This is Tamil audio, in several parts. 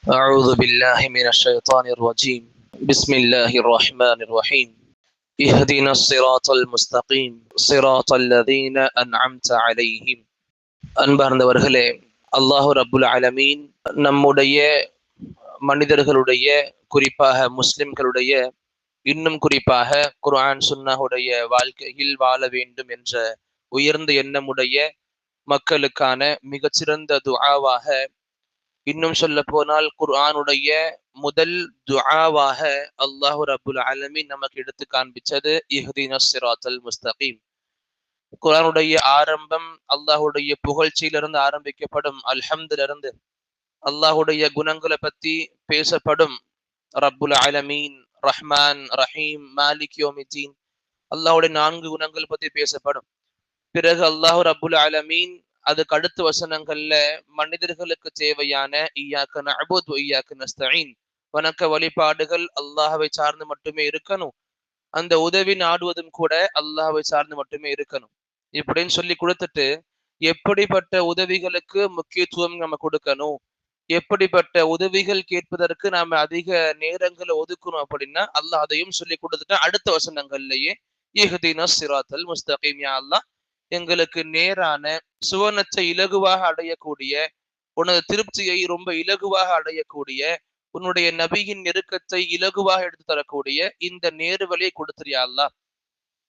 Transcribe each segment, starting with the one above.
أعوذ بالله من الشيطان الرجيم. بسم الله الرحمن الرحيم. اهدنا الصراط المستقيم صراط الذين أنعمت عليهم. அன்பார்ந்தவர்களே, அல்லாஹு ரப்புல் ஆலமீன் நம்முடைய மனிதர்களுடைய, குறிப்பாக முஸ்லிம்களுடைய, இன்னும் குறிப்பாக குர்ஆன் சுன்னாஹுடைய வாழ்க்கையில் வாழ வேண்டும் என்ற உயர்ந்த எண்ணமுடைய மக்களுக்கான மிகச்சிறந்த துஆவாக, இன்னும் சொல்ல போனால் குர்ஆனுடைய முதல் துஆவாக அல்லாஹு ரப்புல் ஆலமீன் நமக்கு எடுத்து காண்பிச்சது இஹ்தினஸ் ஸிராத்தல் முஸ்தகீம். குர்ஆனுடைய ஆரம்பம் அல்லாஹுடைய புகழ்ச்சியிலிருந்து ஆரம்பிக்கப்படும். அல்ஹம்திலிருந்து அல்லாஹுடைய குணங்களை பத்தி பேசப்படும். ரப்புல் ஆலமீன், ரஹ்மான், ரஹீம், மாலிக் யௌமித்தீன், அல்லாஹுடைய 4 குணங்கள் பத்தி பேசப்படும். பிறகு அல்லாஹு ரப்புல் ஆலமீன் அதுக்கு அடுத்த வசனங்கள்ல மனிதர்களுக்கு தேவையான இய்யாக நஅபுது வ இய்யாக நஸ்தஈன், வணக்க வழிபாடுகள் அல்லாஹ்வை சார்ந்து மட்டுமே இருக்கணும், அந்த உதவி நாடுவதும் கூட அல்லாஹ்வை சார்ந்து மட்டுமே இருக்கணும் இப்படின்னு சொல்லி கொடுத்துட்டு, எப்படிப்பட்ட உதவிகளுக்கு முக்கியத்துவம் நம்ம கொடுக்கணும், எப்படிப்பட்ட உதவிகள் கேட்பதற்கு நாம அதிக நேரங்களை ஒதுக்கணும் அப்படின்னா அல்லாஹ் அதையும் சொல்லி கொடுத்துட்டு அடுத்த வசனங்கள்லயே இஹ்தினஸ் ஸிராத்தல் முஸ்தகீம், யா அல்லாஹ் எங்களுக்கு நேரான சுவனத்தை இலகுவாக அடையக்கூடிய, உனது திருப்தியை ரொம்ப இலகுவாக அடையக்கூடிய, உன்னுடைய நபியின் நெருக்கத்தை இலகுவாக எடுத்து தரக்கூடிய இந்த நேர்வழியை கொடுத்துறியா அல்லாஹ்,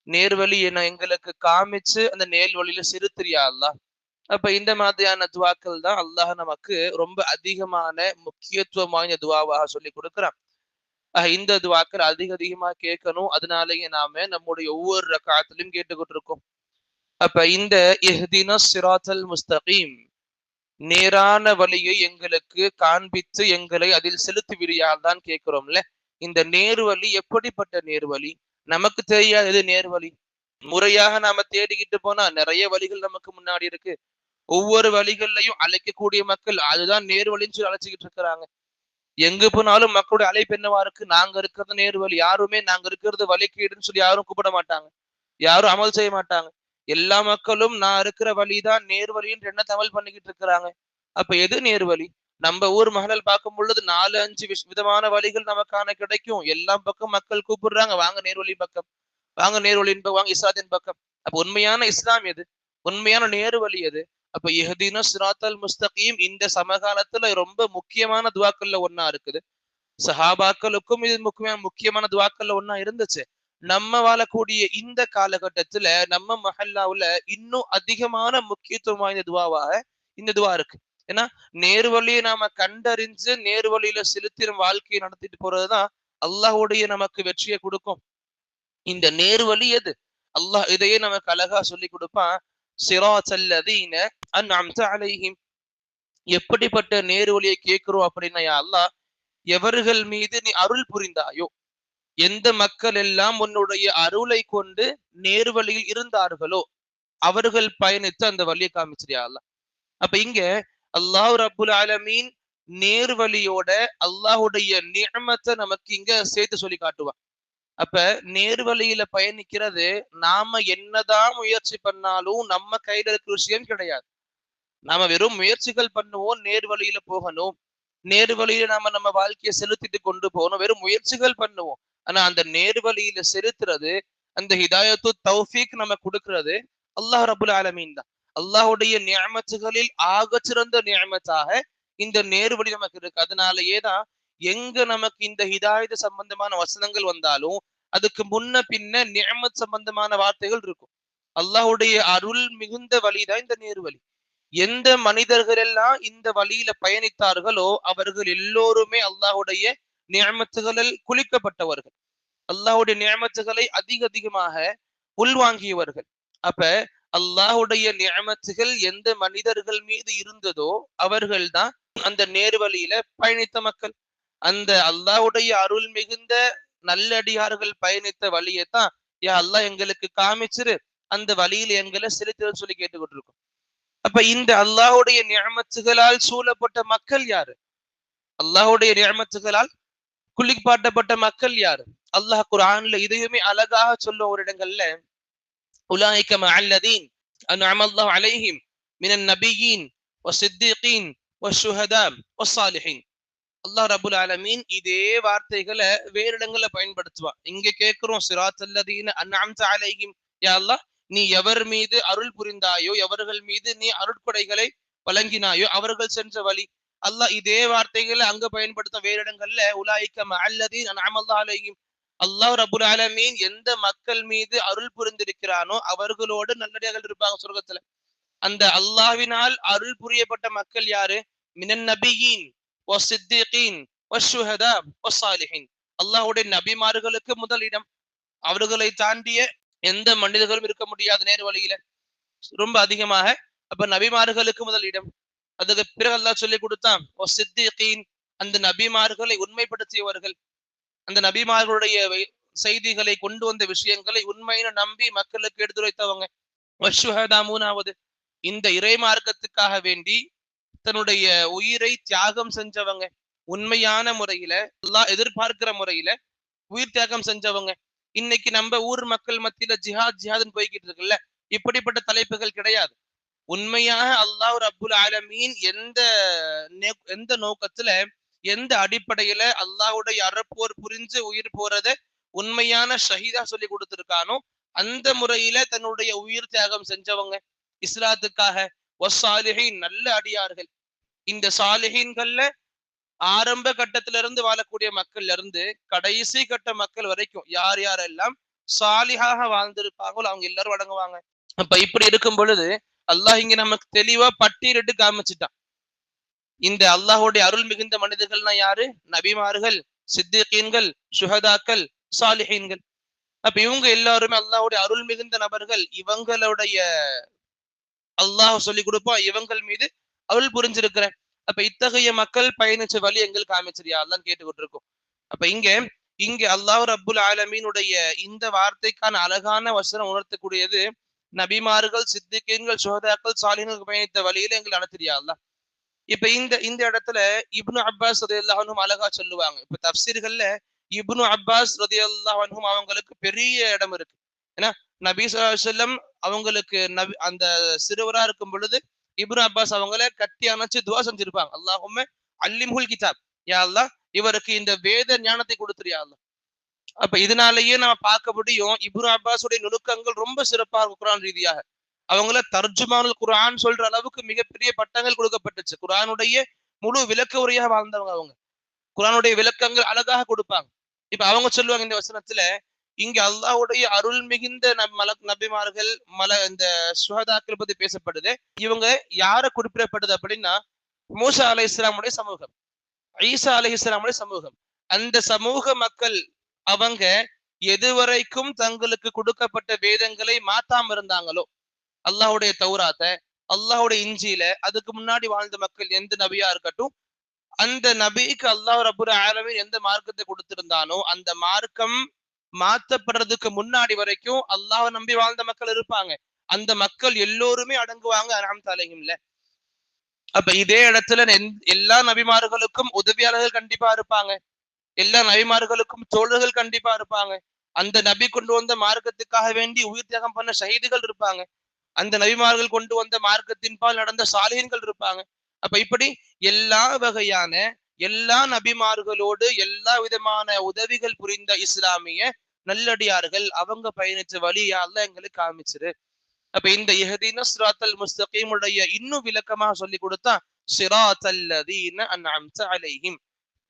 நேர்வழி என எங்களுக்கு காமிச்சு அந்த நேர்வழியில சிறுத்திரியா அல்லாஹ். அப்ப இந்த மாதிரியான துவாக்கள் தான் அல்லாஹ் நமக்கு ரொம்ப அதிகமான முக்கியத்துவம் வாய்ந்த துவாவாக சொல்லி கொடுக்கிறான். இந்த துவாக்கள் அதிகமா கேட்கணும். அதனாலேயே நாம நம்முடைய ஒவ்வொரு ரக்காத்திலும் கேட்டுக்கிட்டு இருக்கோம். அப்ப இந்த இஹ்தினஸ் ஸிராத்தல் முஸ்தகீம், நேரான வழியை எங்களுக்கு காண்பித்து எங்களை அதில் செலுத்தி விடியால் தான் கேட்கிறோம்ல. இந்த நேர்வழி எப்படிப்பட்ட நேர்வழி? நமக்கு தெரியாதது நேர்வழி. முறையாக நாம தேடிக்கிட்டு போனா நிறைய வழிகள் நமக்கு முன்னாடி இருக்கு. ஒவ்வொரு வழிகள்லையும் அழைக்கக்கூடிய மக்கள் அதுதான் நேர்வழின்னு சொல்லி அழைச்சிக்கிட்டு இருக்கிறாங்க. எங்க போனாலும் மக்களுடைய அழைப்பு என்னவா இருக்கு? நாங்க இருக்கிறது நேர்வழி. யாருமே நாங்க இருக்கிறது வழிகேடுன்னு சொல்லி யாரும் கூப்பிட மாட்டாங்க, யாரும் அமல் செய்ய மாட்டாங்க. எல்லா மக்களும் நான் இருக்கிற வழிதான் நேர்வழின்னு எண்ணத்தை அமல் பண்ணிக்கிட்டு இருக்கிறாங்க. அப்ப எது நேர்வழி? நம்ம ஊர் மஹலல் பார்க்கும் பொழுது 4-5 விதமான வழிகள் நமக்கான கிடைக்கும். எல்லா பக்கம் மக்கள் கூப்பிடுறாங்க, வாங்க நேர்வழி பக்கம், வாங்க நேர்வழியின் பக்கம், வாங்க இஸ்லாத்தின் பக்கம். அப்ப உண்மையான இஸ்லாம் எது? உண்மையான நேர்வழி எது? அப்ப இஹ்தினஸ் ஸிராத்தல் முஸ்தகீம் இந்த சமகாலத்துல ரொம்ப முக்கியமான துவாக்கள்ல ஒண்ணா இருக்குது. சஹாபாக்களுக்கும் இது முக்கியமான துவாக்கள்ல ஒண்ணா இருந்துச்சு. நம்ம வாழக்கூடிய இந்த காலகட்டத்துல நம்ம மஹல்லாவுல இன்னும் அதிகமான முக்கியத்துவம் வாய்ந்த துவாவாக இந்த துவா இருக்கு. ஏன்னா நேர்வழியை நாம கண்டறிஞ்சு நேர்வழியில செலுத்தின வாழ்க்கையை நடத்திட்டு போறதுதான் அல்லாஹ்வுடைய நமக்கு வெற்றியை கொடுக்கும். இந்த நேர்வழி எது? அல்லாஹ் இதையே நமக்கு அழகா சொல்லி கொடுப்பான். ஸிராத்தல்லதீன அன்அம்த அலைஹிம். எப்படிப்பட்ட நேர்வழியை கேட்கிறோம் அப்படின்னா, யா அல்லாஹ், எவர்கள் மீது நீ அருள் புரிந்தாயோ, எந்த மக்கள் எல்லாம் உன்னுடைய அருளை கொண்டு நேர்வழியில் இருந்தார்களோ அவர்கள் பயணித்து அந்த வழியை காமிச்சிரியா அல்லாஹ். அப்ப இங்க அல்லாஹ் ரப்புல் ஆலமீன் நேர்வழியோட அல்லாஹுடைய நிஅமத்தை நமக்கு இங்க சேர்த்து சொல்லி காட்டுவான். அப்ப நேர்வழியில பயணிக்கிறது நாம என்னதான் முயற்சி பண்ணாலும் நம்ம கையில இருக்கிற விஷயம் கிடையாது. நாம வெறும் முயற்சிகள் பண்ணுவோம், நேர்வழியில போகணும், நேர்வழியில நாம நம்ம வாழ்க்கையை செலுத்திட்டு கொண்டு போகணும், வெறும் முயற்சிகள் பண்ணுவோம். ஆனா அந்த நேர்வழியில செலுத்துறது, அந்த ஹிதாயத்து தௌஃபீக் நம்ம கொடுக்கிறது அல்லாஹ் ரப்புல் ஆலமீன் தான். அல்லாஹுடைய நிஅமத்துகளில் ஆக சிறந்த நிஅமத்தாக இந்த நேர்வழி நமக்கு இருக்கு. அதனாலயே தான் எங்க நமக்கு இந்த ஹிதாயத்து சம்பந்தமான வசனங்கள் வந்தாலும் அதுக்கு முன்ன பின்ன நிஅமத் சம்பந்தமான வார்த்தைகள் இருக்கும். அல்லாஹுடைய அருள் மிகுந்த வழிதான் இந்த நேர்வழி. எந்த மனிதர்கள் எல்லாம் இந்த வழியில பயணித்தார்களோ அவர்கள் எல்லோருமே அல்லாஹுடைய நிஅமத்துகளில் குளிக்கப்பட்டவர்கள், அல்லாஹுடைய நிஅமத்துகளை அதிகமாக உள்வாங்கியவர்கள். அப்ப அல்லாஹுடைய நிஅமத்துகள் எந்த மனிதர்கள் மீது இருந்ததோ அவர்கள் தான் அந்த நேர்வழியில பயணித்த மக்கள். அந்த அல்லாஹுடைய அருள் மிகுந்த நல்லடியார்கள் பயணித்த வழியைத்தான் யா அல்லாஹ் எங்களுக்கு காமிச்சிரு, அந்த வழியில் எங்களை செலுத்துன்னு சொல்லி கேட்டுக்கொண்டிருக்கோம். அப்ப இந்த அல்லாஹுடைய நிஅமத்துகளால் சூழப்பட்ட மக்கள் யாரு? அல்லாஹுடைய நிஅமத்துகளால் குளிப்பாட்டப்பட்ட மக்கள் யாரு? அல்லாஹ் குர்ஆன்ல இதையுமே அழகாக சொல்லும் ஒரு இடங்கள்ல, உலாயிக மஅல்லதீன் அன்அம அல்லாஹு அலைஹிம் மினன் நபியீன் வஸ்ஸித்தீகீன் வஷ்ஷுஹதா வஸ்ஸாலிஹீன். அல்லாஹ் ரபுல் ஆலமீன் இதே வார்த்தைகளை வேறு இடங்கள்ல பயன்படுத்துவான். இங்க கேட்கிறோம் சிராத்தல்லதீன அன்அம்த அலைஹிம், யா அல்லாஹ் நீ எவர் மீது அருள் புரிந்தாயோ, எவர்கள் மீது நீ அருட்கொடைகளை வழங்கினாயோ அவர்கள் சென்ற வழி. அல்லாஹ் இதே வார்த்தைகளை அங்க பயன்படுத்தும் வேறு இடங்கள்ல உலாயிக்க மஅல்லதீன அன்அமல்லாஹு அலைஹிம், அல்லாஹ் ரபுல் ஆலமீன் எந்த மக்கள் மீது அருள் புரிந்திருக்கிறானோ அவர்களோடு நல்லடியார்கள் இருப்பாங்க சொர்க்கத்துல. அந்த அல்லாஹ்வினால் அருள் புரியப்பட்ட மக்கள் யாரு? மினன் நபியீன் வஸ்ஸித்தீகீன் வஷ்ஷுஹதா வஸ்ஸாலிஹீன். அல்லாஹ்வுடைய நபிமார்களுக்கு முதலிடம். அவர்களை தாண்டிய எந்த மனிதர்களும் இருக்க முடியாத நேர் வழியில ரொம்ப அதிகமாக. அப்ப நபிமார்களுக்கு முதலிடம். அதுக்கு பிறகு அல்லாஹ் சொல்லி கொடுத்தான் வஸ்ஸித்தீகீன், அந்த நபிமார்களை உண்மைப்படுத்தியவர்கள், அந்த நபிமார்களுடைய செய்திகளை கொண்டு வந்த விஷயங்களை உண்மையின நம்பி மக்களுக்கு எடுத்துரைத்தவங்க. வஷ்ஷுஹதா மூணாவது, இந்த இறை மார்க்கத்துக்காக வேண்டி தன்னுடைய உயிரை தியாகம் செஞ்சவங்க, உண்மையான முறையில அல்லாஹ் எதிர்பார்க்கிற முறையில உயிர் தியாகம் செஞ்சவங்க. இன்னைக்கு நம்ம ஊர் மக்கள் மத்தியில ஜிஹாத் ஜிஹாத்னு போய்கிட்டு இருக்குல்ல, இப்படிப்பட்ட தலைப்புகள் கிடையாது. உண்மையாக அல்லாஹ் ரப்புல் ஆலமீன் எந்த நோக்கத்துல எந்த அடிப்படையில அல்லாஹ்வுடைய அறப்போர் புரிஞ்சு உயிர் போறத உண்மையான ஷஹீதா சொல்லி கொடுத்திருக்கானோ அந்த முறையில தன்னுடைய உயிர் தியாகம் செஞ்சவங்க இஸ்லாத்துக்காக. வஸ்ஸாலிஹீன், நல்ல அடியார்கள். இந்த சாலிஹீன்கள்ல ஆரம்ப கட்டத்திலிருந்து வாழக்கூடிய மக்கள்ல இருந்து கடைசி கட்ட மக்கள் வரைக்கும் யார் யாரெல்லாம் சாலிஹாக வாழ்ந்திருப்பாங்களோ அவங்க எல்லாரும் அடங்குவாங்க. அப்ப இப்படி இருக்கும் பொழுது அல்லாஹ் இங்க நமக்கு தெளிவா பட்டியலிட்டு காமிச்சிட்டான். இந்த அல்லாஹுடைய அருள் மிகுந்த மனிதர்கள்னா யாரு? நபிமார்கள், சித்திகீன்கள், சுஹதாக்கள், சாலிஹீன்கள். அப்ப இவங்க எல்லாருமே அல்லாஹுடைய அருள் மிகுந்த நபர்கள். இவங்களுடைய அல்லாஹ் சொல்லி கொடுப்பான் இவங்கள் மீது அருள் புரிஞ்சிருக்கிற. அப்ப இத்தகைய மக்கள் பயணிச்ச வழி எங்களுக்கு காமிச்சிரியா அல்லான்னு கேட்டுக்கிட்டு இருக்கோம். அப்ப இங்க அல்லாஹ் ரப்புல் ஆலமீனுடைய இந்த வார்த்தைக்கான அழகான வசனம் உணர்த்தக்கூடியது நபிமார்கள், சித்திகீன்கள், சுஹதாக்கள், சாலிஹீன்கள் பயணித்த வழியில எங்களுக்கு நடத்திரியா அல்லா. இப்ப இந்த இடத்துல இப்னு அப்பாஸ் ரலியல்லாஹு அன்ஹு அழகா சொல்லுவாங்க. இப்ப தஃப்சீர்கள்ல இப்னு அப்பாஸ் ரலியல்லாஹு அன்ஹு அவங்களுக்கு பெரிய இடம் இருக்கு. ஏன்னா நபி ஸல்லல்லாஹு அலைஹி வஸல்லம் அவங்களுக்கு அந்த சிறுவரா இருக்கும் பொழுது இப்னு அப்பாஸ் அவங்கள கட்டி அணைச்சு துவா செஞ்சிருப்பாங்க. அல்லாஹும்ம அல்லிம்ஹுல் கிதாப், யா அல்லாஹ் இவருக்கு இந்த வேத ஞானத்தை கொடுத்துரு யா அல்லாஹ். அப்ப இதனாலேயே நம்ம பார்க்க முடியும் இப்னு அப்பாஸுடைய நுணுக்கங்கள் ரொம்ப சிறப்பாக இருக்கும் குர்ஆன் ரீதியாக. அவங்கள தர்ஜுமானுல் குர்ஆன் சொல்ற அளவுக்கு மிகப்பெரிய பட்டங்கள் கொடுக்கப்பட்டுச்சு. குர்ஆனுடைய முழு விளக்க உரையாக வாழ்ந்தவங்க அவங்க. குர்ஆனுடைய விளக்கங்கள் அழகாக கொடுப்பாங்க. இப்ப அவங்க சொல்லுவாங்க இந்த வசனத்துல, இங்க அல்லாஹ்வுடைய அருள் மிகுந்த நபிமார்கள் இந்த சுஹதாக்கள் பத்தி பேசப்படுது. இவங்க யார குறிப்பிடப்படுது அப்படின்னா மூசா அலைஹிஸ்ஸலாமுடைய சமூகம், ஈசா அலைஹிஸ்ஸலாமுடைய சமூகம். அந்த சமூக மக்கள் அவங்க எதுவரைக்கும் தங்களுக்கு கொடுக்கப்பட்ட வேதங்களை மாத்தாம இருந்தாங்களோ, அல்லாஹ்வுடைய தௌராத்த, அல்லாஹ்வுடைய இஞ்சில, அதுக்கு முன்னாடி வாழ்ந்த மக்கள் எந்த நபியா இருக்கட்டும், அந்த நபிக்கு அல்லாஹ் ரப்புல் ஆலமீன் எந்த மார்க்கத்தை கொடுத்திருந்தானோ அந்த மார்க்கம் மாத்தப்படுறதுக்கு முன்னாடி வரைக்கும் அல்லாஹ் நம்பி வாழ்ந்த மக்கள் இருப்பாங்க. அந்த மக்கள் எல்லோருமே அடங்குவாங்க அன்அம்த அலைஹிம்ல. அப்ப இதே இடத்துல எல்லா நபிமார்களுக்கும் உதவியாளர்கள் கண்டிப்பா இருப்பாங்க. எல்லா நபிமார்களுக்கும் தோழர்கள் கண்டிப்பா இருப்பாங்க. அந்த நபி கொண்டு வந்த மார்க்கத்துக்காக வேண்டி உயிர் தியாகம் பண்ண ஷஹீதுகள் இருப்பாங்க. அந்த நபிமார்கள் கொண்டு வந்த மார்க்கத்தின் பால் நடந்த சாலிஹீன்கள் இருப்பாங்க. அப்ப இப்படி எல்லா வகையான எல்லா நபிமார்களோடு எல்லா விதமான உதவிகள் புரிந்த இஸ்லாமிய நல்லடியார்கள் அவங்க பயணிச்ச வழியா அல்லாஹ் எங்களுக்கு காமிச்சிரு. அப்ப இந்த இஹ்தின ஸிராத்தல் முஸ்தகீம் உடைய இன்னும் விளக்கமாக சொல்லி கொடுத்தா ஸிராத்தல்லதீன அன்அம்த அலைஹிம்.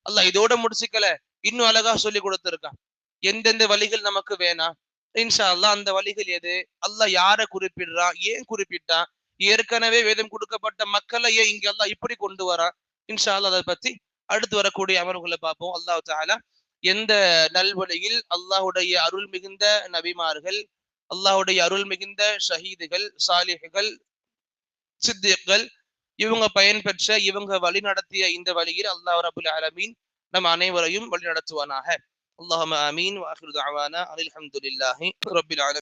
அல்லாஹ் இதோட முடிச்சுக்கல, இன்னும் அழகா சொல்லி கொடுத்திருக்கான் எந்தெந்த வழிகள் நமக்கு வேணாம். இன்ஷா அல்லாஹ் அந்த வழிகள் எது, அல்லாஹ் யார குறிப்பிடுறான், ஏன் குறிப்பிட்டான், ஏற்கனவே வேதம் கொடுக்கப்பட்ட மக்களை ஏன் இங்க அல்லாஹ் இப்படி கொண்டு வரான். இன்ஷா அல்லாஹ் அதை பத்தி அடுத்து வரக்கூடிய அமர்வுகளை பார்ப்போம். அல்லாஹ் தஆலா எந்த நல்வழியில் அல்லாஹுடைய அருள் மிகுந்த நபிமார்கள், அல்லாஹுடைய அருள் மிகுந்த ஷஹீதுகள், சாலிஹ்கள், சித்திகள் இவங்க பயன்பெற்ற இவங்க வழி நடத்திய இந்த வழியில் அல்லாஹ் ரப்புல் ஆலமீன் நம் அனைவரையும் வழி நடத்துவானாக. அல்லாஹும்ம ஆமீன். வ ஆகிரு தஅவானா அல்ஹம்துலில்லாஹி ரப்பில் ஆலமீன்.